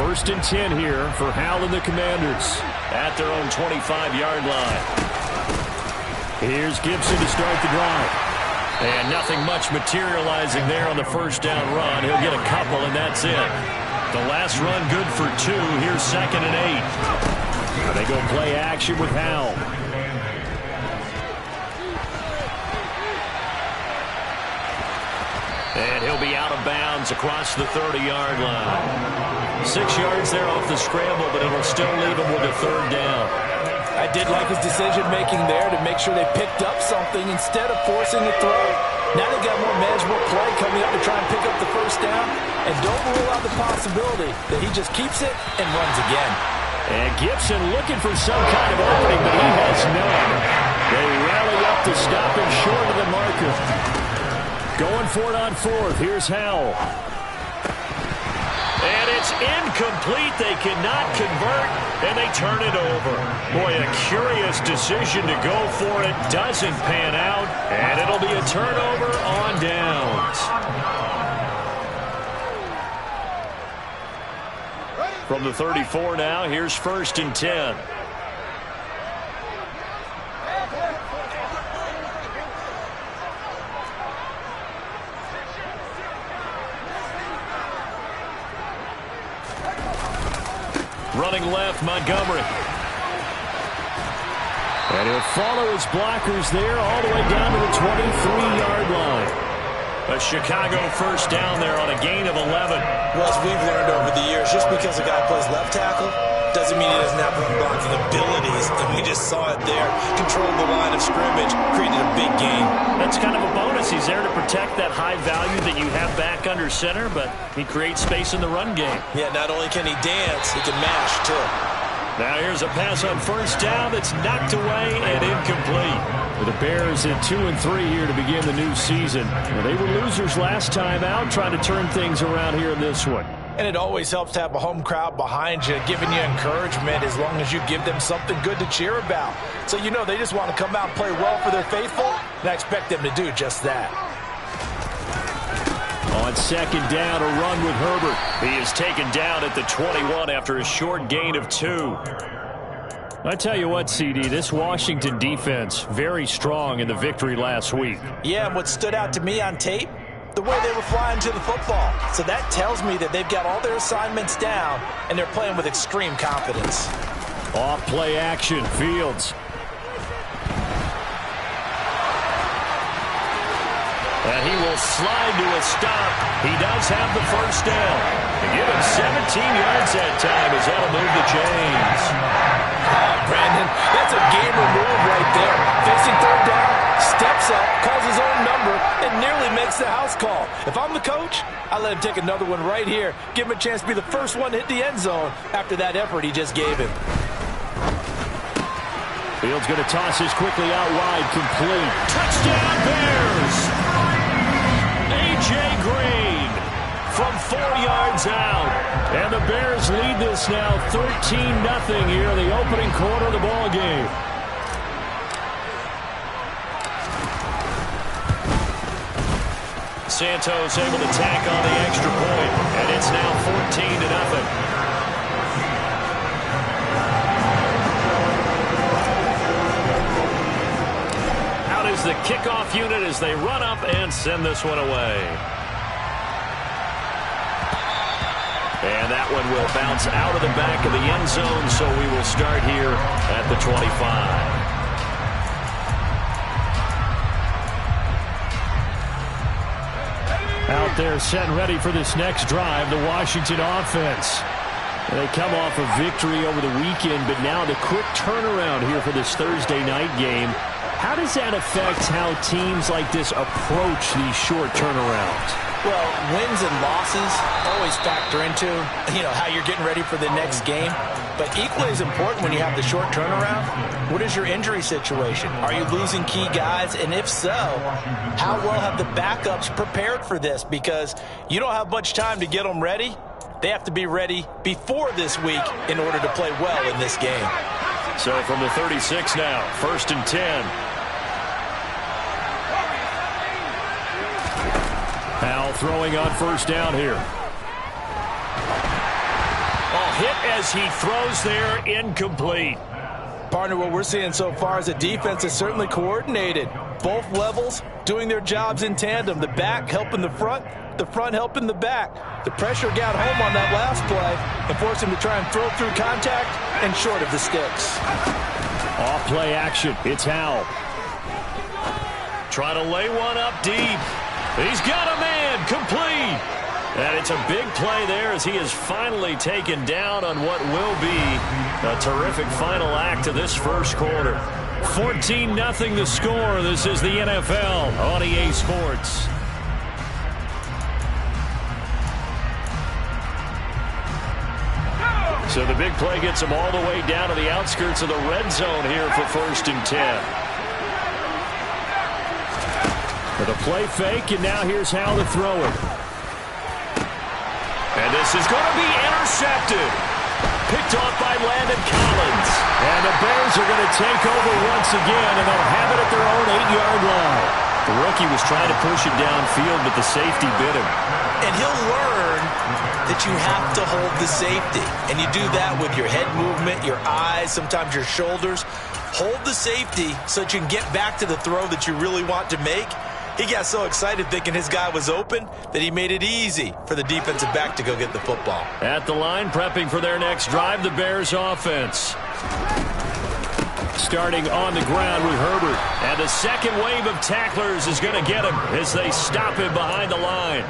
First and 10 here for Hal and the Commanders at their own 25-yard line. Here's Gibson to start the drive. And nothing much materializing there on the first down run. He'll get a couple, and that's it. The last run good for 2. Here's 2nd and 8. They go play action with Hal. And he'll be out of bounds across the 30-yard line. 6 yards there off the scramble, but it'll still leave him with a 3rd down. I did like his decision-making there to make sure they picked up something instead of forcing a throw. Now they've got more manageable play coming up to try and pick up the first down. And don't rule out the possibility that he just keeps it and runs again. And Gibson looking for some kind of opening, but he has none. They rally up to stop him short of the marker. Going for it on 4th. Here's Howell. And it's incomplete. They cannot convert, and they turn it over. Boy, a curious decision to go for it. Doesn't pan out, and it'll be a turnover on downs. From the 34 now, here's 1st and 10. Running left, Montgomery. And he'll follow his blockers there all the way down to the 23-yard line. A Chicago first down there on a gain of 11. Well, as we've learned over the years, just because a guy plays left tackle doesn't mean he doesn't have run blocking abilities. And we just saw it there. Controlled the line of scrimmage, created a big gain. That's kind of a bonus. He's there to protect that high value that you have back under center, but he creates space in the run game. Yeah, not only can he dance, he can mash, too. Now here's a pass on first down that's knocked away and incomplete. The Bears at 2-3 here to begin the new season. Well, they were losers last time out, trying to turn things around here in this one. And it always helps to have a home crowd behind you, giving you encouragement as long as you give them something good to cheer about. So you know they just want to come out and play well for their faithful, and I expect them to do just that. On 2nd down, a run with Herbert. He is taken down at the 21 after a short gain of 2. I tell you what, CD, this Washington defense, very strong in the victory last week. Yeah, and what stood out to me on tape, the way they were flying to the football. So that tells me that they've got all their assignments down, and they're playing with extreme confidence. Off play action, Fields. And he will slide to a stop. He does have the first down. They give him 17 yards that time as that'll move the chains. Brandon, that's a gamer move right there. Facing 3rd down, steps up, calls his own number, and nearly makes the house call. If I'm the coach, I let him take another one right here. Give him a chance to be the first one to hit the end zone after that effort he just gave him. Fields going to toss this quickly out wide, complete. Touchdown Bears! A.J. Green from 4 yards out. And the Bears lead this now 13-0 here in the opening quarter of the ball game. Santos able to tack on the extra point, and it's now 14-0. Is the kickoff unit as they run up and send this one away. And that one will bounce out of the back of the end zone, so we will start here at the 25. Out there set and ready for this next drive, the Washington offense. And they come off a victory over the weekend, but now the quick turnaround here for this Thursday night game. How does that affect how teams like this approach these short turnarounds? Well, wins and losses always factor into, how you're getting ready for the next game. But equally as important when you have the short turnaround, what is your injury situation? Are you losing key guys? And if so, how well have the backups prepared for this? Because you don't have much time to get them ready. They have to be ready before this week in order to play well in this game. So from the 36 now, 1st and 10. Howell throwing on first down here. hit as he throws there, incomplete. Partner, what we're seeing so far is a defense is certainly coordinated. Both levels doing their jobs in tandem. The back helping the front helping the back. The pressure got home on that last play and forced him to try and throw through contact and short of the sticks. Off play action. It's Howell. Trying to lay one up deep. He's got a man. Complete. And it's a big play there as he is finally taken down on what will be a terrific final act of this first quarter. 14-0 the score. This is the NFL on EA Sports. So the big play gets him all the way down to the outskirts of the red zone here for 1st and 10. With a play fake, and now here's how to throw it. And this is going to be intercepted. Picked off by Landon Collins. And the Bears are going to take over once again, and they'll have it at their own 8-yard line. The rookie was trying to push it downfield, but the safety bit him. And he'll learn that you have to hold the safety. And you do that with your head movement, your eyes, sometimes your shoulders. Hold the safety so that you can get back to the throw that you really want to make. He got so excited thinking his guy was open that he made it easy for the defensive back to go get the football. At the line, prepping for their next drive, the Bears offense. Starting on the ground with Herbert. And the second wave of tacklers is going to get him as they stop him behind the line.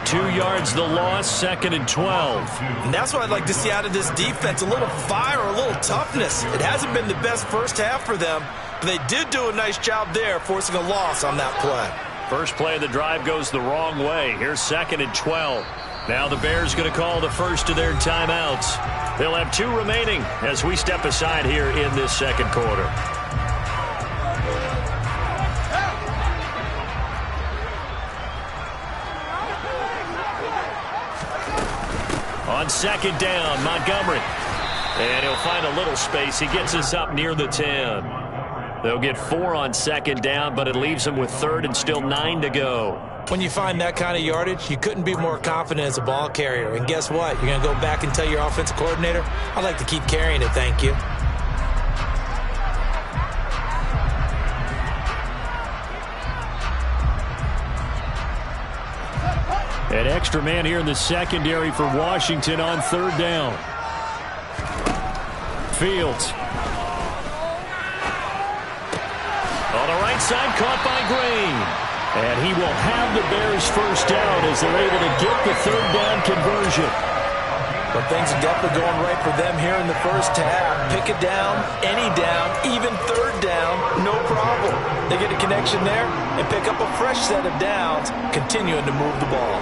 2 yards the loss, 2nd and 12. And that's what I'd like to see out of this defense, a little fire, a little toughness. It hasn't been the best first half for them, but they did do a nice job there, forcing a loss on that play. First play of the drive goes the wrong way. Here's 2nd and 12. Now the Bears going to call the first of their timeouts. They'll have 2 remaining as we step aside here in this second quarter. On 2nd down, Montgomery. And he'll find a little space. He gets us up near the 10. They'll get 4 on 2nd down, but it leaves them with 3rd and still 9 to go. When you find that kind of yardage, you couldn't be more confident as a ball carrier. And guess what? You're going to go back and tell your offensive coordinator, I'd like to keep carrying it, thank you. An extra man here in the secondary for Washington on 3rd down. Fields. On the right side, caught by Green. And he will have the Bears first down as they're able to get the 3rd down conversion. But things are definitely going right for them here in the first half. Pick a down, any down, even 3rd down, no problem. They get a connection there and pick up a fresh set of downs, continuing to move the ball.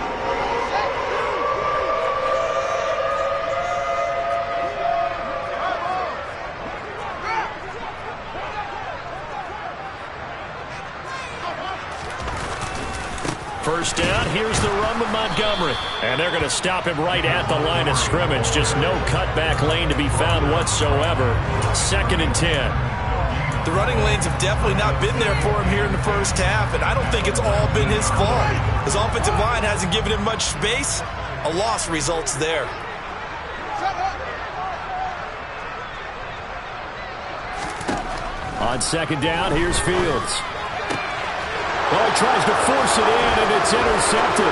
First down, here's the run with Montgomery. And they're going to stop him right at the line of scrimmage. Just no cutback lane to be found whatsoever. 2nd and 10. The running lanes have definitely not been there for him here in the first half, and I don't think it's all been his fault. His offensive line hasn't given him much space. A loss results there. On 2nd down, here's Fields. Well, he tries to force it in, and it's intercepted.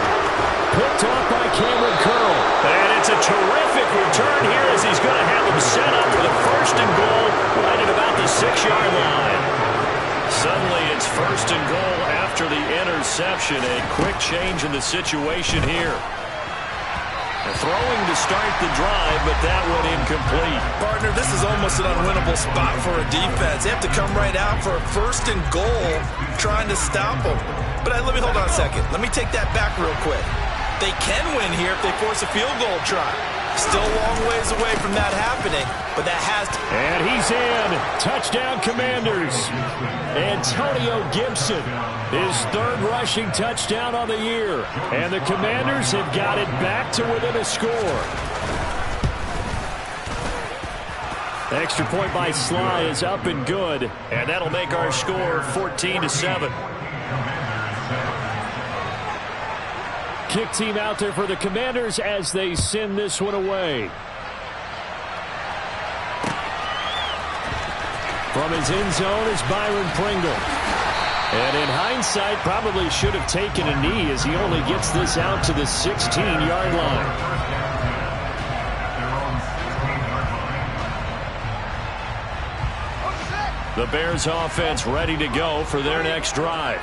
Picked off by Cameron Curl. And it's a terrific return here as he's going to have him set up for the 1st and goal right at about the 6-yard line. Suddenly it's 1st and goal after the interception. A quick change in the situation here. Throwing to start the drive, but that went incomplete. Partner, this is almost an unwinnable spot for a defense. They have to come right out for a 1st and goal, trying to stop them. But let me hold on a second. Let me take that back real quick. They can win here if they force a field goal try. Still a long ways away from that happening, but that has to... And he's in. Touchdown, Commanders. Antonio Gibson, his 3rd rushing touchdown on the year. And the Commanders have got it back to within a score. Extra point by Sly is up and good. And that'll make our score 14-7. Kick team out there for the Commanders as they send this one away. From his end zone is Byron Pringle. And in hindsight, probably should have taken a knee as he only gets this out to the 16-yard line. The Bears offense ready to go for their next drive.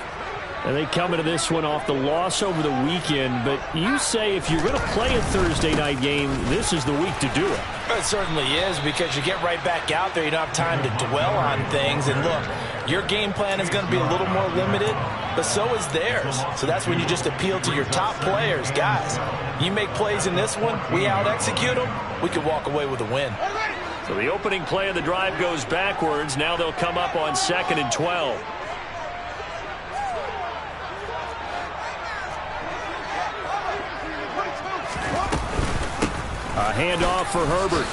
And they come into this one off the loss over the weekend, but you say if you're going to play a Thursday night game, this is the week to do it. It certainly is, because you get right back out there. You don't have time to dwell on things. And look, your game plan is going to be a little more limited, but so is theirs. So that's when you just appeal to your top players. Guys, you make plays in this one, we out-execute them, we could walk away with a win. So the opening play of the drive goes backwards. Now they'll come up on 2nd and 12. A handoff for Herbert.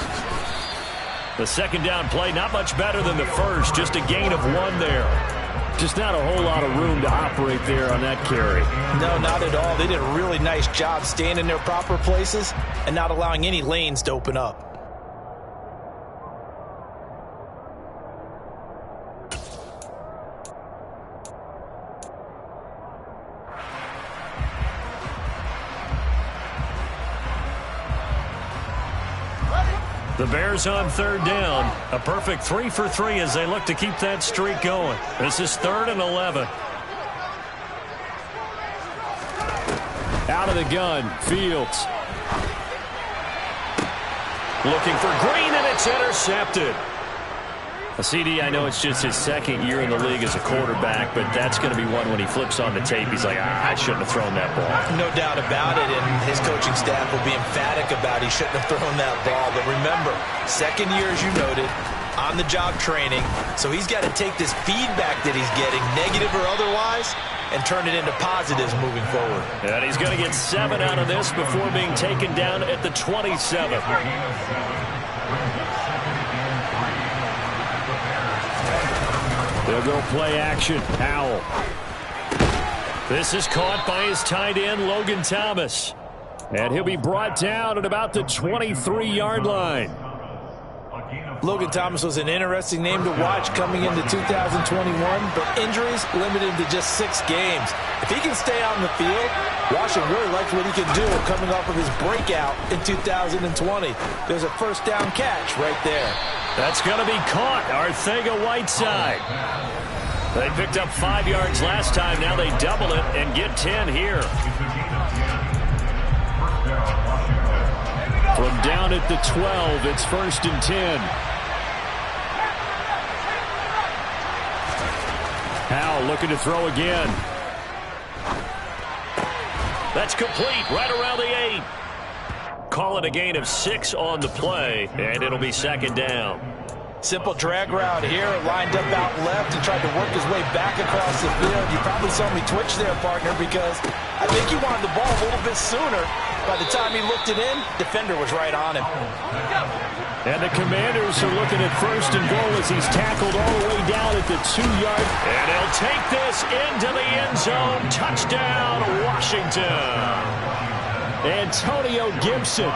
The second down play, not much better than the first. Just a gain of 1 there. Just not a whole lot of room to operate there on that carry. No, not at all. They did a really nice job staying in their proper places and not allowing any lanes to open up. The Bears on 3rd down. A perfect 3 for 3 as they look to keep that streak going. This is 3rd and 11. Out of the gun, Fields. Looking for Green, and it's intercepted. A CD, I know it's just his 2nd year in the league as a quarterback, but that's going to be one when he flips on the tape. He's like, I shouldn't have thrown that ball. No doubt about it, and his coaching staff will be emphatic about he shouldn't have thrown that ball. But remember, 2nd year, as you noted, on-the-job training, so he's got to take this feedback that he's getting, negative or otherwise, and turn it into positives moving forward. And he's going to get 7 out of this before being taken down at the 27. They'll go play action. Howell. This is caught by his tight end, Logan Thomas. And he'll be brought down at about the 23-yard line. Logan Thomas was an interesting name to watch coming into 2021, but injuries limited to just 6 games. If he can stay on the field, Washington really likes what he can do coming off of his breakout in 2020. There's a first down catch right there. That's going to be caught. Arcega-Whiteside. They picked up 5 yards last time. Now they double it and get 10 here. From down at the 12, it's 1st and 10. Howell looking to throw again. That's complete right around the 8. Call it a gain of 6 on the play, and it'll be 2nd down. Simple drag route here, lined up out left and tried to work his way back across the field. You probably saw me twitch there, partner, because I think he wanted the ball a little bit sooner. By the time he looked it in, defender was right on him. And the Commanders are looking at 1st and goal as he's tackled all the way down at the 2-yard. And he'll take this into the end zone. Touchdown, Washington. Antonio Gibson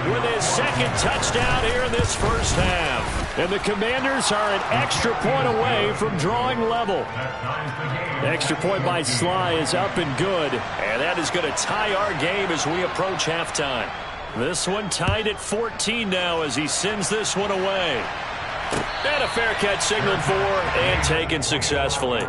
with his 2nd touchdown here in this first half. And the Commanders are an extra point away from drawing level. The extra point by Sly is up and good. And that is going to tie our game as we approach halftime. This one tied at 14 now as he sends this one away. And a fair catch signaled for and taken successfully.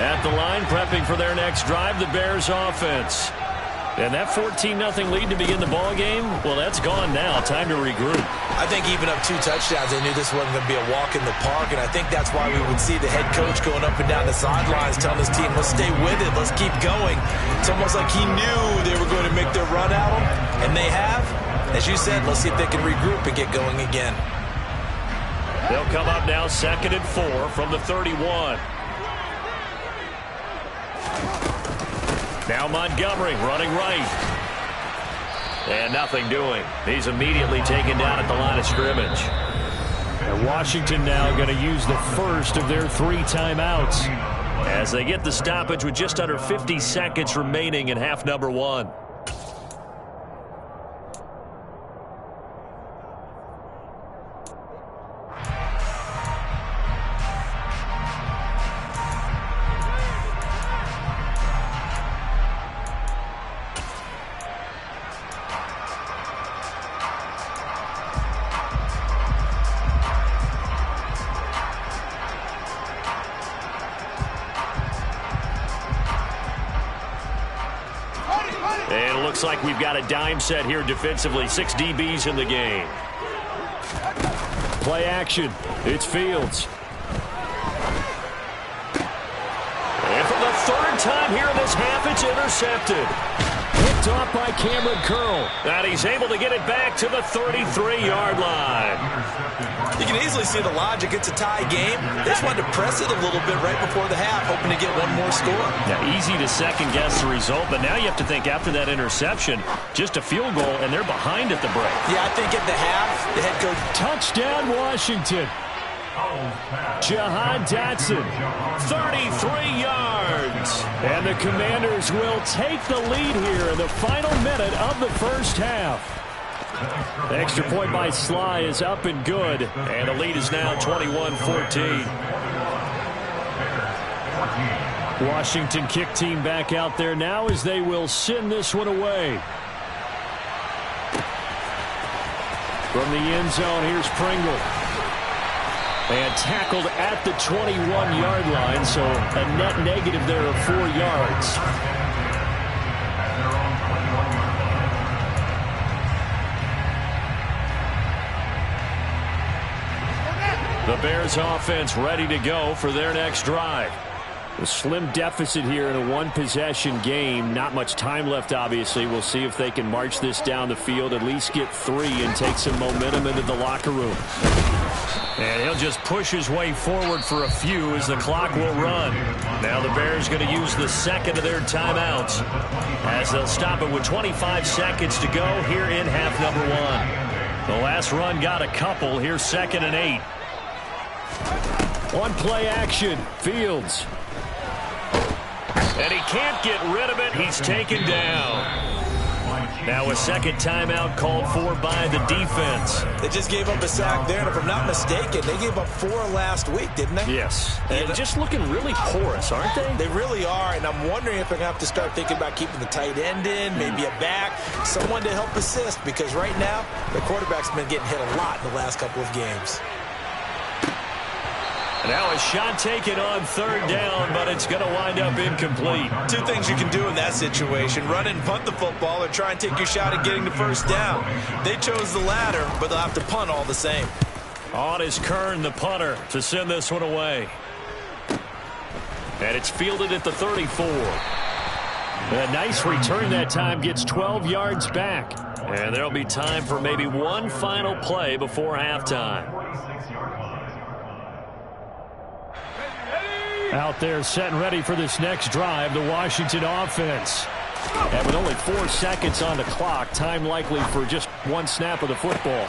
At the line, prepping for their next drive, the Bears offense. And that 14-0 lead to begin the ball game, well, that's gone now. Time to regroup. I think even up 2 touchdowns, they knew this wasn't going to be a walk in the park, and I think that's why we would see the head coach going up and down the sidelines telling his team, let's stay with it, let's keep going. It's almost like he knew they were going to make their run at him, and they have. As you said, let's see if they can regroup and get going again. They'll come up now 2nd and 4 from the 31. Now Montgomery running right. And nothing doing. He's immediately taken down at the line of scrimmage. And Washington now going to use the first of their 3 timeouts. as they get the stoppage with just under 50 seconds remaining in half number one. And it looks like we've got a dime set here defensively. 6 DBs in the game. Play action. It's Fields. And for the third time here in this half, it's intercepted. Picked off by Cameron Curl. And he's able to get it back to the 33-yard line. You can easily see the logic. It's a tie game. They just wanted to press it a little bit right before the half, hoping to get one more score. Yeah, easy to second-guess the result, but now you have to think after that interception, just a field goal, and they're behind at the break. Yeah, I think at the half, the head coach... Touchdown, Washington. Jahan Dotson, 33 yards. And the Commanders will take the lead here in the final minute of the first half. The extra point by Sly is up and good. And the lead is now 21-14. Washington kick team back out there now as they will send this one away. From the end zone, here's Pringle. And tackled at the 21-yard line, so a net negative there of 4 yards. The Bears offense ready to go for their next drive. A slim deficit here in a one-possession game. Not much time left, obviously. We'll see if they can march this down the field, at least get 3 and take some momentum into the locker room. And he'll just push his way forward for a few as the clock will run. Now the Bears going to use the second of their timeouts as they'll stop it with 25 seconds to go here in half number one. The last run got a couple. Here's 2nd and 8. On play action, Fields. And he can't get rid of it. He's taken down. Now a second timeout called for by the defense. They just gave up a sack there, and if I'm not mistaken, they gave up 4 last week, didn't they? Yes. And just looking really porous, aren't they? They really are, and I'm wondering if they're going to have to start thinking about keeping the tight end in, maybe a back, someone to help assist, because right now, the quarterback's been getting hit a lot in the last couple of games. Now a shot taken on 3rd down, but it's going to wind up incomplete. 2 things you can do in that situation: run and punt the football, or try and take your shot at getting the first down. They chose the latter, but they'll have to punt all the same. On is Kern, the punter, to send this one away. And it's fielded at the 34. A nice return that time, gets 12 yards back. And there'll be time for maybe one final play before halftime. Out there set and ready for this next drive, the Washington offense. And with only 4 seconds on the clock, time likely for just one snap of the football.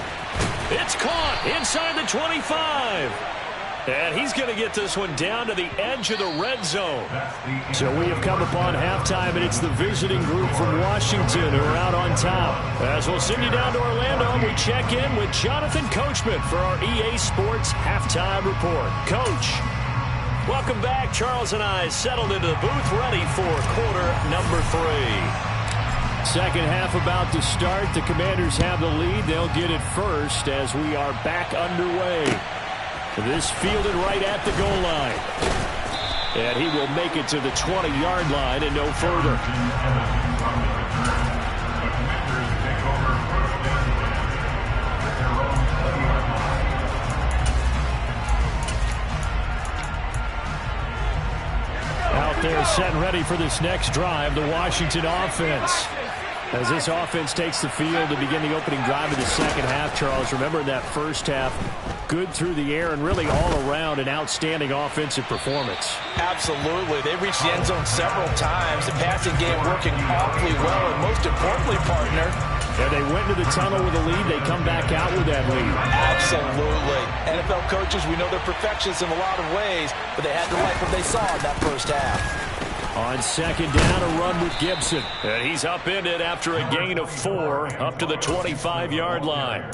It's caught inside the 25. And he's going to get this one down to the edge of the red zone. So we have come upon halftime, and it's the visiting group from Washington who are out on top. As we'll send you down to Orlando, we check in with Jonathan Coachman for our EA Sports Halftime Report. Coach. Welcome back. Charles and I settled into the booth, ready for quarter number 3. Second half about to start. The Commanders have the lead. They'll get it first as we are back underway. This fielded right at the goal line. And he will make it to the 20-yard line and no further. They're set and ready for this next drive, the Washington offense. As this offense takes the field to begin the opening drive of the second half, Charles, remember in that first half, good through the air and really all around an outstanding offensive performance. Absolutely. They reached the end zone several times. The passing game working awfully well, and most importantly, partner, And they went to the tunnel with a lead. They come back out with that lead. Absolutely. NFL coaches, we know they're perfectionists in a lot of ways, but they had to like what they saw in that first half. On second down, a run with Gibson. And he's upended after a gain of 4 up to the 25-yard line.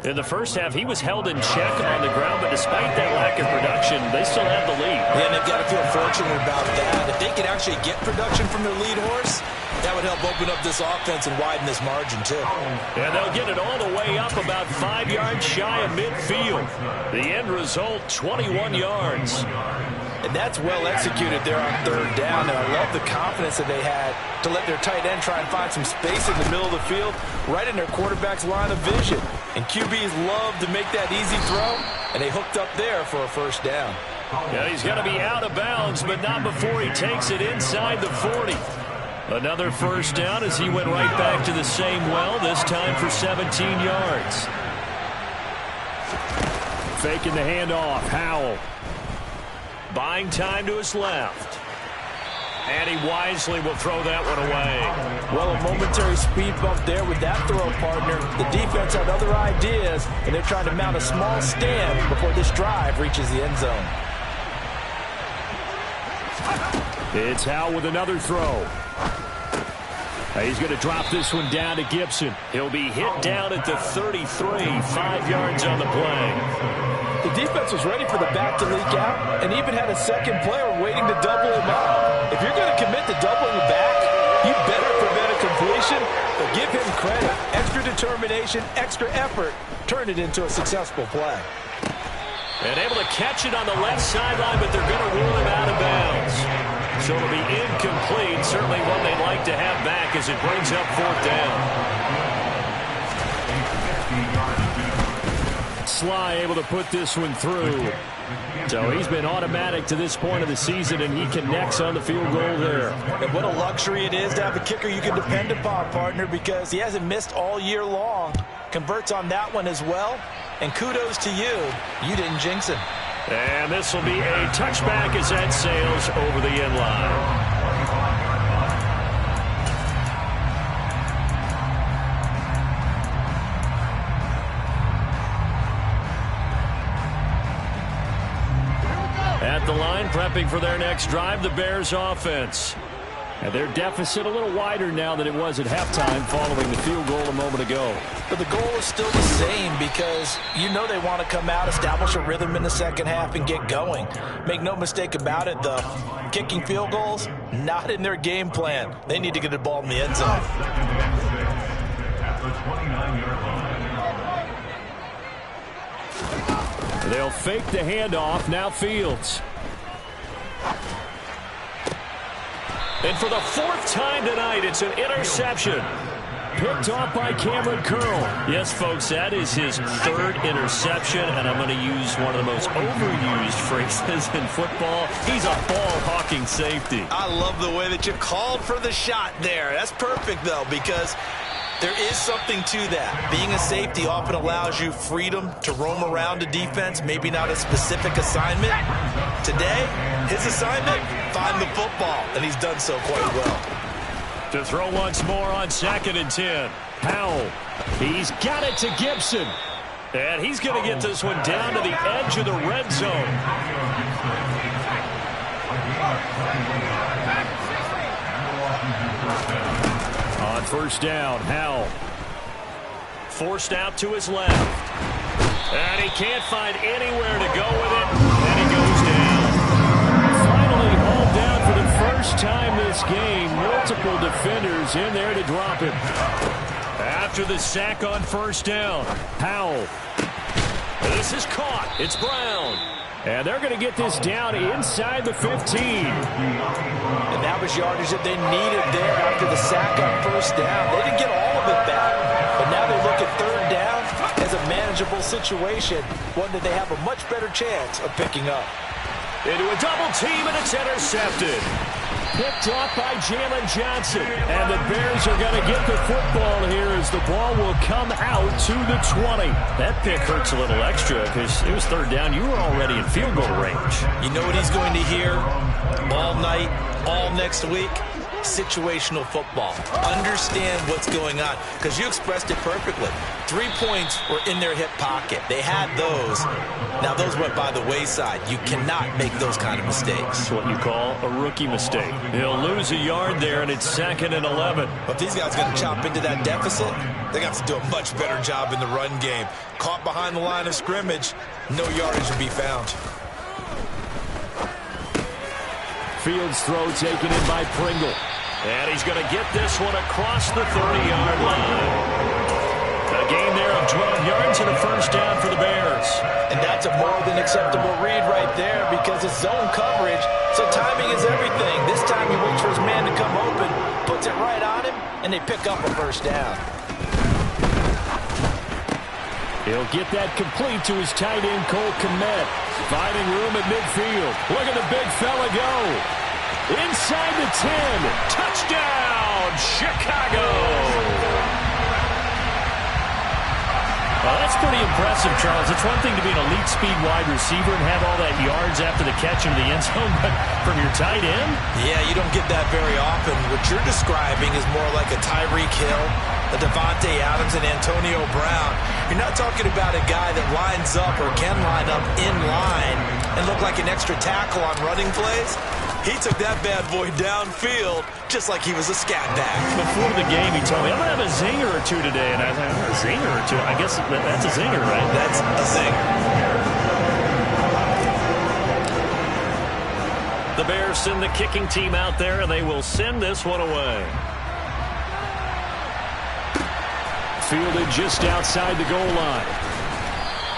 In the first half, he was held in check on the ground, but despite that lack of production, they still have the lead. Yeah, and they've got to feel fortunate about that. If they could actually get production from their lead horse, that would help open up this offense and widen this margin, too. And they'll get it all the way up about 5 yards shy of midfield. The end result, 21 yards. And that's well executed there on third down. And I love the confidence that they had to let their tight end try and find some space in the middle of the field, right in their quarterback's line of vision. And QBs love to make that easy throw, and they hooked up there for a first down. Yeah, he's going to be out of bounds, but not before he takes it inside the 40. Another first down as he went right back to the same well, this time for 17 yards. Faking the handoff, Howell. Buying time to his left. And he wisely will throw that one away. Well, a momentary speed bump there with that throw, partner. The defense had other ideas, and they're trying to mount a small stand before this drive reaches the end zone. It's Howell with another throw. He's going to drop this one down to Gibson. He'll be hit down at the 33, 5 yards on the play. The defense was ready for the back to leak out and even had a second player waiting to double him up. If you're going to commit to doubling the back, you better prevent a completion, but give him credit. Extra determination, extra effort, turned it into a successful play. And able to catch it on the left sideline, but they're going to rule him out of bounds. So it'll be incomplete. Certainly one they'd like to have back as it brings up fourth down. Sly able to put this one through. So he's been automatic to this point of the season, and he connects on the field goal there. And what a luxury it is to have a kicker you can depend upon, partner, because he hasn't missed all year long. Converts on that one as well. And kudos to you. You didn't jinx him. And this will be a touchback as that sails over the end line. At the line, prepping for their next drive, the Bears offense. And their deficit a little wider now than it was at halftime following the field goal a moment ago. But the goal is still the same because you know they want to come out, establish a rhythm in the second half, and get going. Make no mistake about it, though. Kicking field goals, not in their game plan. They need to get the ball in the end zone. They'll fake the handoff. Now Fields. And for the fourth time tonight, it's an interception. Picked off by Cameron Curl. Yes, folks, that is his third interception, and I'm going to use one of the most overused phrases in football. He's a ball-hawking safety. I love the way that you called for the shot there. That's perfect, though, because there is something to that. Being a safety often allows you freedom to roam around a defense, maybe not a specific assignment. Today, his assignment, find the football, and he's done so quite well. To throw once more on second and 10. Howell. He's got it to Gibson. And he's going to get this one down to the edge of the red zone. On first down, Howell. Forced out to his left. And he can't find anywhere to go with it. And he goes down. Finally hauled down for the first time this game. Multiple defenders in there to drop him. After the sack on first down, Howell. This is caught. It's Brown. And they're going to get this down inside the 15. And that was yardage that they needed there after the sack on first down. They didn't get all of it back. But now they look at third down as a manageable situation, one that they have a much better chance of picking up. Into a double team, and it's intercepted. Picked off by Jalen Johnson. And the Bears are going to get the football here as the ball will come out to the 20. That pick hurts a little extra because it was third down. You were already in field goal range. You know what he's going to hear all night, all next week? situational football. Understand what's going on, because you expressed it perfectly. 3 points were in their hip pocket. They had those. Now, those went by the wayside. You cannot make those kind of mistakes. That's what you call a rookie mistake. He'll lose a yard there, and it's 2nd and 11. But these guys are going to chop into that deficit. They got to do a much better job in the run game. Caught behind the line of scrimmage, no yardage to be found. Fields throw taken in by Pringle. And he's going to get this one across the 30-yard line. A gain there of 12 yards and a first down for the Bears. And that's a more than acceptable read right there because it's zone coverage, so timing is everything. This time he waits for his man to come open, puts it right on him, and they pick up a first down. He'll get that complete to his tight end, Cole Kmet. Finding room at midfield. Look at the big fella go. Inside the 10. Touchdown, Chicago. Well, that's pretty impressive, Charles. It's one thing to be an elite speed wide receiver and have all that yards after the catch into the end zone, but from your tight end? Yeah, you don't get that very often. What you're describing is more like a Tyreek Hill, a Devontae Adams, and Antonio Brown. You're not talking about a guy that lines up or can line up in line and look like an extra tackle on running plays. He took that bad boy downfield just like he was a scat back. Before the game, he told me, I'm going to have a zinger or two today. And I thought, a zinger or two? I guess that's a zinger, right? That's a zinger. The Bears send the kicking team out there, and they will send this one away. Fielded just outside the goal line.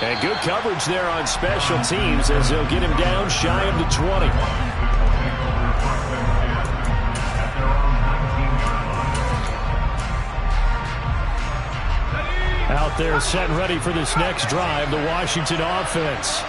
And good coverage there on special teams as they'll get him down shy of the 20. Out there set and ready for this next drive, the Washington offense.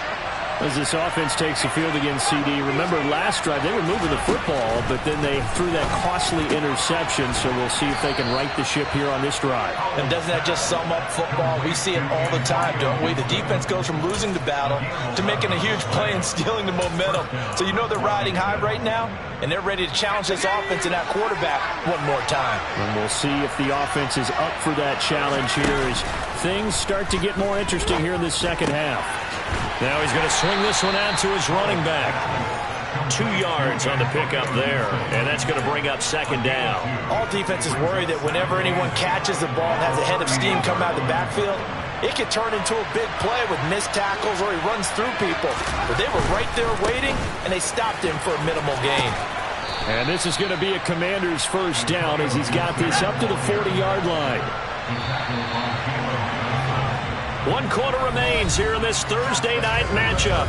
As this offense takes the field against CD. Remember last drive they were moving the football, but then they threw that costly interception, so we'll see if they can right the ship here on this drive. And doesn't that just sum up football? We see it all the time, don't we? The defense goes from losing the battle to making a huge play and stealing the momentum. So you know they're riding high right now, and they're ready to challenge this offense and that quarterback one more time. And we'll see if the offense is up for that challenge here as things start to get more interesting here in the second half. Now he's going to swing this one out to his running back. 2 yards on the pickup there, and that's going to bring up second down. All defenses worry that whenever anyone catches the ball and has a head of steam come out of the backfield, it could turn into a big play with missed tackles or he runs through people. But they were right there waiting, and they stopped him for a minimal gain. And this is going to be a Commander's first down as he's got this up to the 40-yard line. 1 quarter remains here in this Thursday night matchup.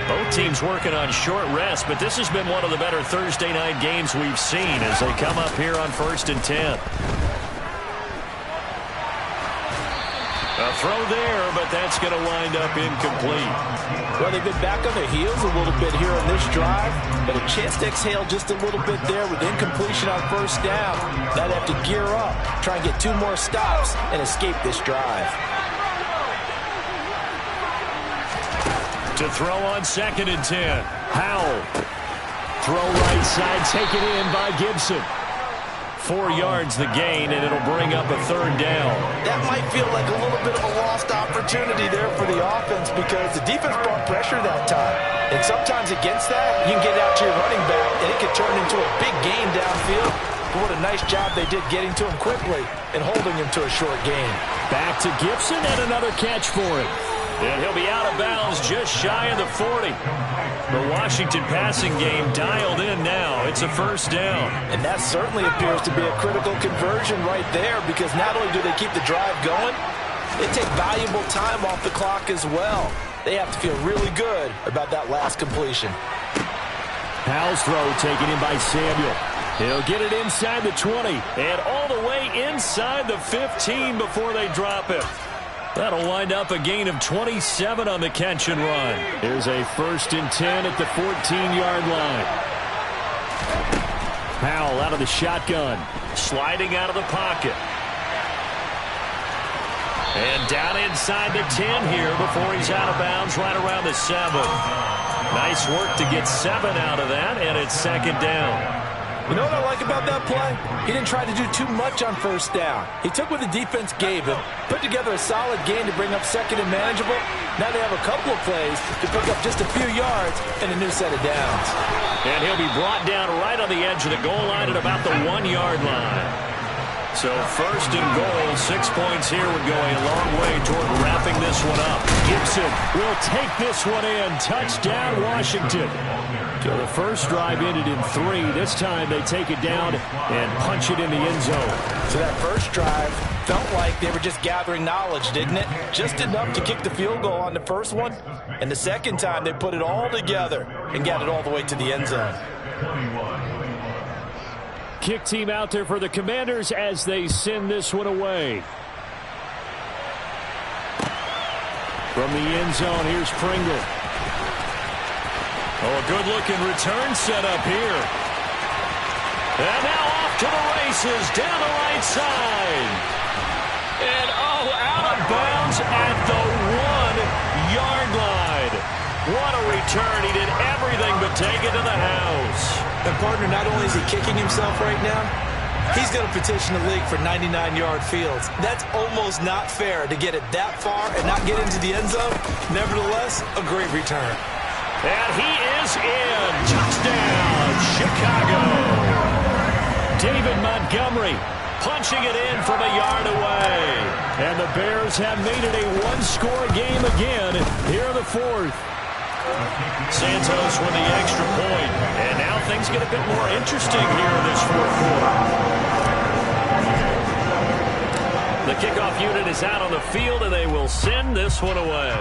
Both teams working on short rest, but this has been one of the better Thursday night games we've seen as they come up here on 1st and 10. A throw there, but that's going to wind up incomplete. Well, they've been back on their heels a little bit here on this drive, but a chance to exhale just a little bit there with incompletion on first down. Now they have to gear up, try and get 2 more stops, and escape this drive. To throw on 2nd and 10. Howell. Throw right side, taken in by Gibson. 4 yards the gain, and it'll bring up a 3rd down. That might feel like a little bit of a lost opportunity there for the offense because the defense brought pressure that time. And sometimes against that, you can get out to your running back, and it could turn into a big gain downfield. But what a nice job they did getting to him quickly and holding him to a short gain. Back to Gibson and another catch for him. And he'll be out of bounds just shy of the 40. The Washington passing game dialed in now. It's a first down. And that certainly appears to be a critical conversion right there because not only do they keep the drive going, they take valuable time off the clock as well. They have to feel really good about that last completion. Howell's throw taken in by Samuel. He'll get it inside the 20 and all the way inside the 15 before they drop it. That'll wind up a gain of 27 on the catch and run. Here's a 1st and 10 at the 14-yard line. Howell out of the shotgun. Sliding out of the pocket. And down inside the 10 here before he's out of bounds right around the 7. Nice work to get 7 out of that, and it's second down. You know what I like about that play? He didn't try to do too much on first down. He took what the defense gave him, put together a solid game to bring up second and manageable. Now they have a couple of plays to pick up just a few yards and a new set of downs. And he'll be brought down right on the edge of the goal line at about the 1-yard line. So first and goal, 6 points here would go a long way toward wrapping this one up. Gibson will take this one in. Touchdown, Washington. So the first drive ended in 3. This time they take it down and punch it in the end zone. So that first drive felt like they were just gathering knowledge, didn't it? Just enough to kick the field goal on the first one. And the second time they put it all together and got it all the way to the end zone. Kick team out there for the Commanders as they send this one away. From the end zone, here's Pringle. Oh, a good-looking return set up here. And now off to the races down the right side. And, oh, out of bounds at the 1-yard line. What a return. He did everything but take it to the house. And, partner, not only is he kicking himself right now, he's going to petition the league for 99-yard fields. That's almost not fair to get it that far and not get into the end zone. Nevertheless, a great return. And he is in. Touchdown, Chicago. David Montgomery punching it in from a yard away. And the Bears have made it a one-score game again here in the fourth. Santos with the extra point. And now things get a bit more interesting here in this fourth quarter. The kickoff unit is out on the field, and they will send this one away.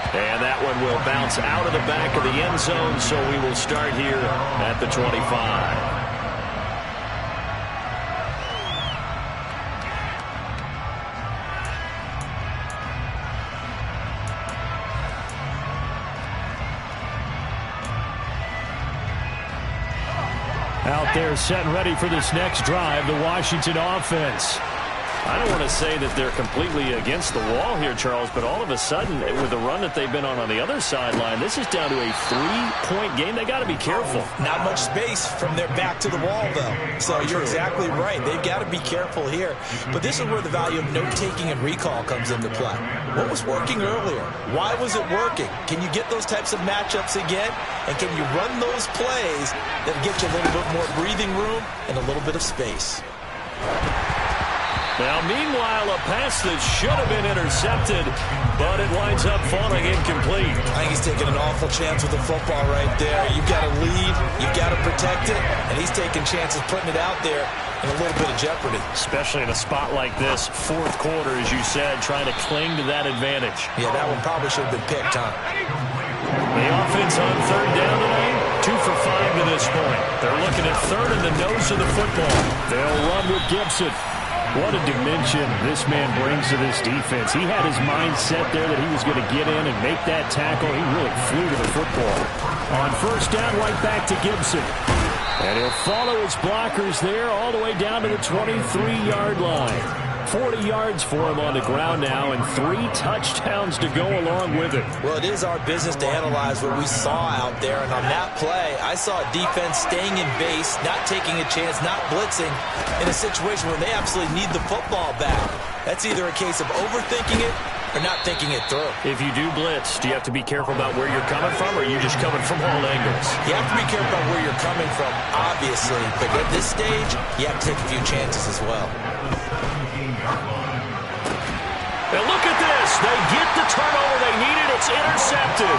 And that one will bounce out of the back of the end zone, so we will start here at the 25. Out there set and ready for this next drive, the Washington offense. I don't want to say that they're completely against the wall here, Charles, but all of a sudden, with the run that they've been on the other sideline, this is down to a 3-point game. They got to be careful. Not much space from their back to the wall, though. So you're exactly right. They've got to be careful here. But this is where the value of note-taking and recall comes into play. What was working earlier? Why was it working? Can you get those types of matchups again? And can you run those plays that get you a little bit more breathing room and a little bit of space? Now, meanwhile, a pass that should have been intercepted, but it winds up falling incomplete. I think he's taking an awful chance with the football right there. You've got to lead, you've got to protect it, and he's taking chances putting it out there in a little bit of jeopardy. Especially in a spot like this, fourth quarter, as you said, trying to cling to that advantage. Yeah, that one probably should have been picked, huh? The offense on third down tonight, 2 for 5 to this point. They're looking at third in the nose of the football. They'll run with Gibson. What a dimension this man brings to this defense. He had his mind set there that he was going to get in and make that tackle. He really flew to the football. On first down, right back to Gibson. And he'll follow his blockers there all the way down to the 23-yard line. 40 yards for him on the ground now and 3 touchdowns to go along with it. Well, it is our business to analyze what we saw out there. And on that play, I saw a defense staying in base, not taking a chance, not blitzing in a situation where they absolutely need the football back. That's either a case of overthinking it or not thinking it through. If you do blitz, do you have to be careful about where you're coming from, or are you just coming from all angles? You have to be careful about where you're coming from, obviously. But at this stage, you have to take a few chances as well. And look at this. They get the turnover they needed. It's intercepted.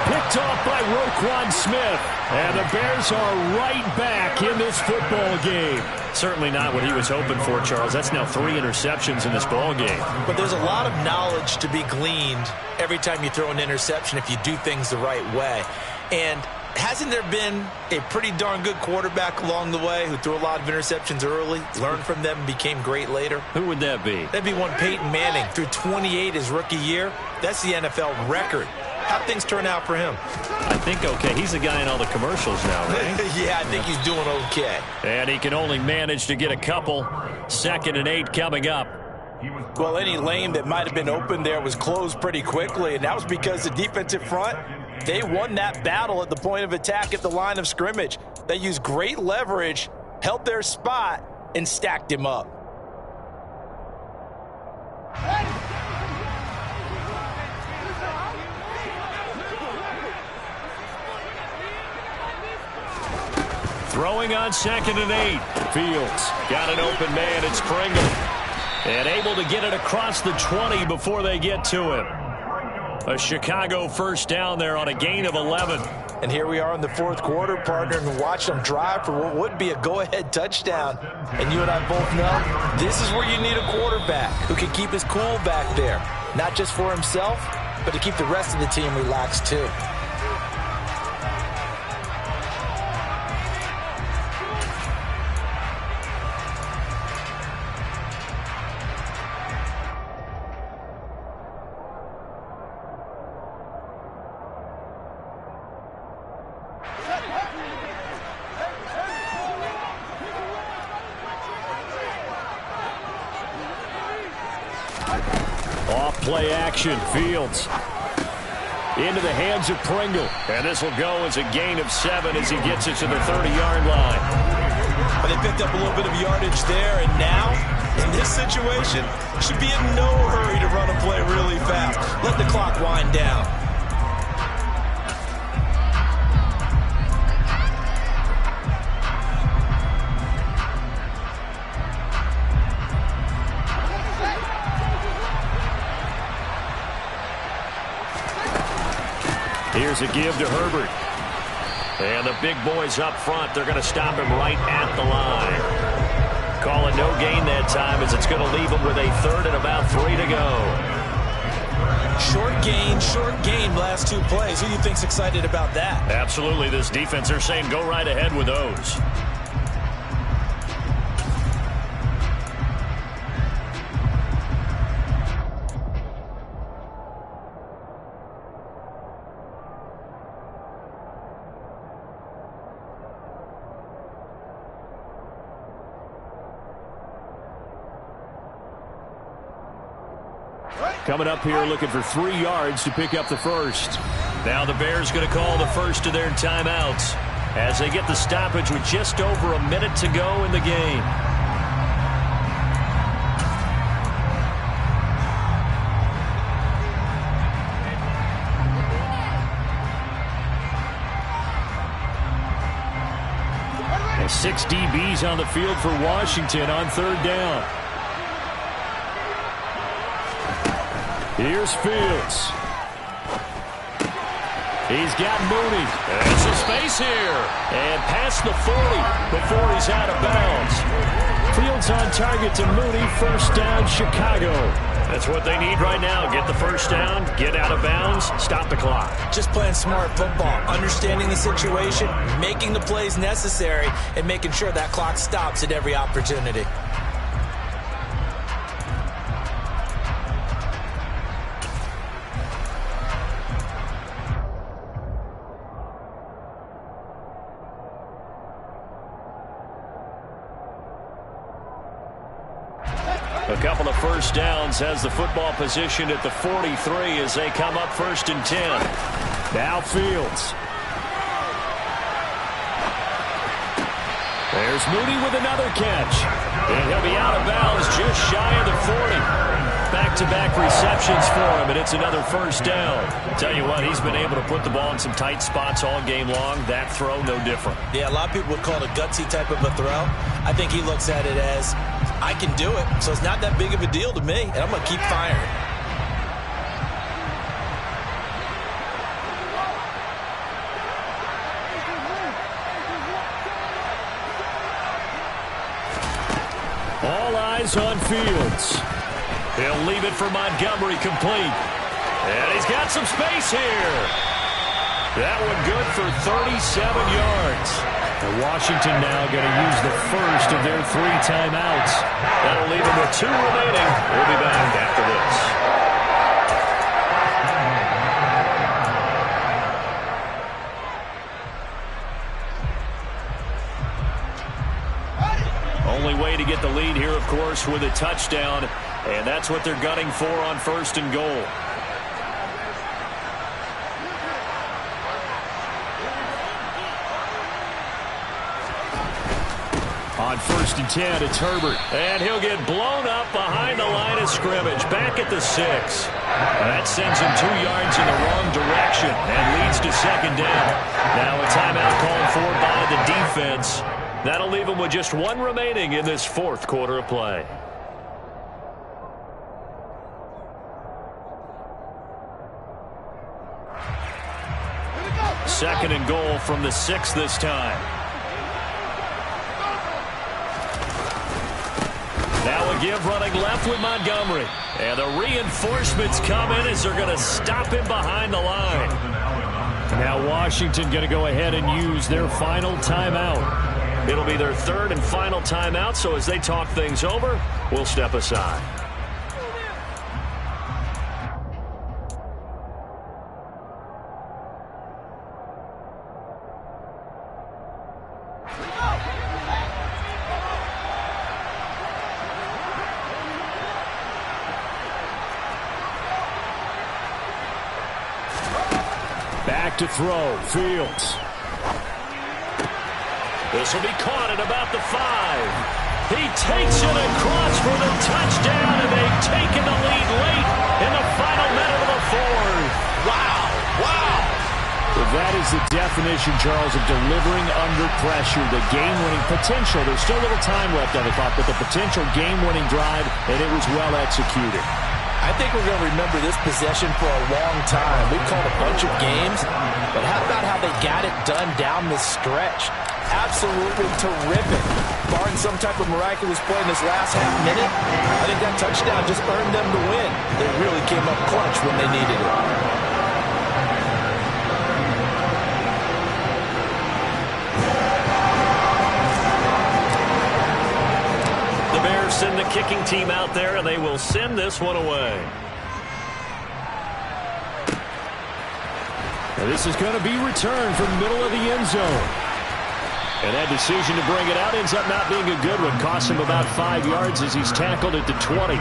Picked off by Roquan Smith. And the Bears are right back in this football game. Certainly not what he was hoping for, Charles. That's now 3 interceptions in this ball game. But there's a lot of knowledge to be gleaned every time you throw an interception if you do things the right way. And hasn't there been a pretty darn good quarterback along the way who threw a lot of interceptions early, learned from them, and became great later? Who would that be? That'd be one Peyton Manning. Threw 28 his rookie year. That's the NFL record. How'd things turn out for him? I think okay. He's the guy in all the commercials now, right? Yeah, I think he's doing okay. And he can only manage to get a couple. 2nd and 8 coming up. Well, any lane that might have been open there was closed pretty quickly, and that was because the defensive front, they won that battle at the point of attack at the line of scrimmage. They used great leverage, held their spot, and stacked him up. Throwing on 2nd and 8. Fields got an open man. It's Pringle. And able to get it across the 20 before they get to him. A Chicago first down there on a gain of 11. And here we are in the 4th quarter, partner, and watch them drive for what would be a go-ahead touchdown. And you and I both know this is where you need a quarterback who can keep his cool back there. Not just for himself, but to keep the rest of the team relaxed too. Play action. Fields into the hands of Pringle. And this will go as a gain of 7 as he gets it to the 30-yard line. But they picked up a little bit of yardage there, and now, in this situation, should be in no hurry to run a play really fast. Let the clock wind down. Here's a give to Herbert. And the big boys up front, they're going to stop him right at the line. Call it no gain that time as it's going to leave him with a 3rd and about 3 to go. Short gain, last 2 plays. Who do you think's excited about that? Absolutely, this defense, they're saying go right ahead with those. Coming up here looking for 3 yards to pick up the first. Now the Bears going to call the first of their timeouts as they get the stoppage with just over a minute to go in the game. And 6 DBs on the field for Washington on 3rd down. Here's Fields. He's got Mooney. And some space here. And past the 40 before he's out of bounds. Fields on target to Mooney. 1st down, Chicago. That's what they need right now. Get the 1st down, get out of bounds, stop the clock. Just playing smart football, understanding the situation, making the plays necessary, and making sure that clock stops at every opportunity. A couple of 1st downs has the football positioned at the 43 as they come up 1st and 10. Now Fields. There's Mooney with another catch. And he'll be out of bounds just shy of the 40. Back-to-back receptions for him, and it's another 1st down. Tell you what, he's been able to put the ball in some tight spots all game long. That throw, no different. Yeah, a lot of people would call it a gutsy type of a throw. I think he looks at it as, I can do it, so it's not that big of a deal to me, and I'm going to keep firing. All eyes on Fields. He'll leave it for Montgomery complete. And he's got some space here. That one good for 37 yards. And Washington now going to use the first of their 3 timeouts. That'll leave them with 2 remaining. We'll be back after this. finish with a touchdown, and that's what they're gunning for on 1st and goal. On 1st and 10, it's Herbert. And he'll get blown up behind the line of scrimmage, back at the 6. That sends him 2 yards in the wrong direction and leads to 2nd down. Now a timeout called for by the defense. That'll leave him with just 1 remaining in this 4th quarter of play. Second and goal from the 6 this time. Now a give running left with Montgomery. And the reinforcements come in as they're going to stop him behind the line. Now Washington going to go ahead and use their final timeout. It'll be their 3rd and final timeout, so as they talk things over, we'll step aside. Back to throw, Fields. This will be caught at about the 5. He takes it across for the touchdown, and they've taken the lead late in the final minute of the 4th. Wow, wow. Well, that is the definition, Charles, of delivering under pressure. The game-winning potential. There's still a little time left on the clock, but the potential game-winning drive, and it was well executed. I think we're going to remember this possession for a long time. We've called a bunch of games, but how about how they got it done down the stretch? Absolutely terrific. Barring some type of miraculous play in this last half minute, I think that touchdown just earned them the win. They really came up clutch when they needed it. Send the kicking team out there, and they will send this one away. Now this is going to be returned from the middle of the end zone. And that decision to bring it out ends up not being a good one. Costs him about 5 yards as he's tackled at the 20.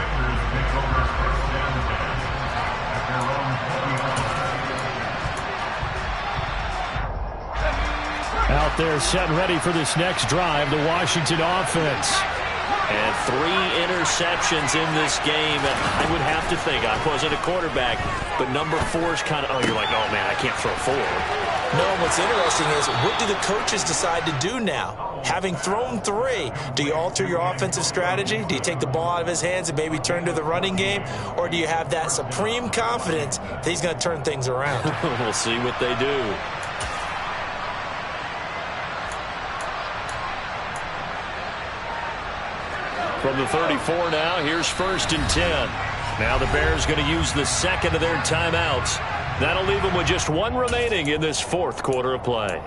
Out there set and ready for this next drive, the Washington offense. And 3 interceptions in this game, and I would have to think, I wasn't a quarterback, but number 4 is kind of, oh, you're like, oh, man, I can't throw 4. No, and what's interesting is, what do the coaches decide to do now? Having thrown 3, do you alter your offensive strategy? Do you take the ball out of his hands and maybe turn to the running game? Or do you have that supreme confidence that he's going to turn things around? We'll see what they do. From the 34 now, here's 1st and 10. Now the Bears going to use the 2nd of their timeouts. That'll leave them with just 1 remaining in this 4th quarter of play.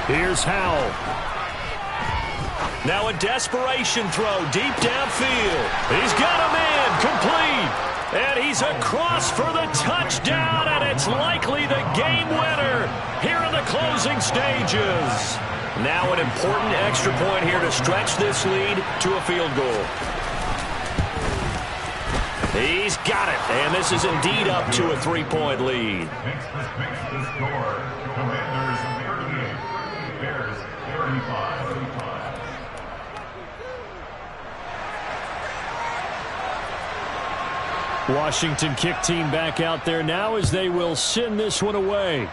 Here's Howell. Now a desperation throw deep downfield. He's got a man complete. And he's across for the touchdown, and it's likely the game winner here in the closing stages. Now an important extra point here to stretch this lead to a field goal. He's got it, and this is indeed up to a 3-point lead. Makes the score. Commanders 38, Bears 35. Washington kick team back out there now as they will send this one away.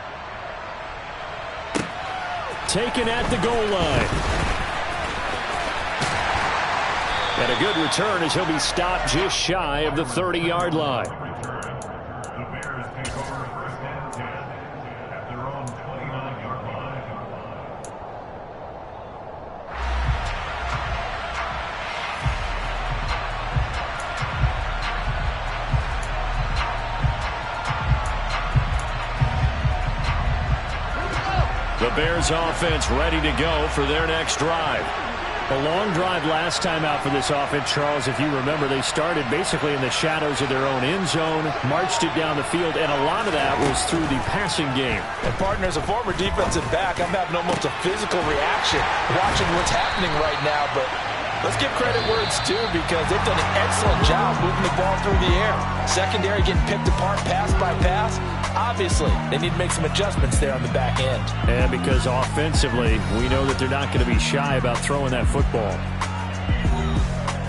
Taken at the goal line. And a good return as he'll be stopped just shy of the 30-yard line. The Bears take over 1st and 10 at their own 29-yard line. The Bears offense ready to go for their next drive. A long drive last time out for this offense, Charles. If you remember, they started basically in the shadows of their own end zone, marched it down the field, and a lot of that was through the passing game. And partner, as a former defensive back, I'm having almost a physical reaction watching what's happening right now. But let's give credit where it's due, because they've done an excellent job moving the ball through the air. Secondary getting picked apart pass by pass. Obviously, they need to make some adjustments there on the back end. And because offensively, we know that they're not going to be shy about throwing that football.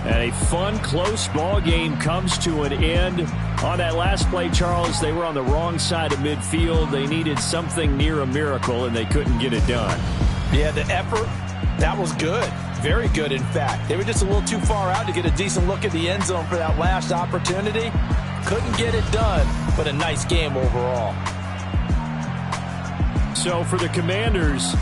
And a fun, close ball game comes to an end. On that last play, Charles, they were on the wrong side of midfield. They needed something near a miracle, and they couldn't get it done. Yeah, the effort, that was good. Very good, in fact. They were just a little too far out to get a decent look at the end zone for that last opportunity. Couldn't get it done, but a nice game overall. So for the Commanders,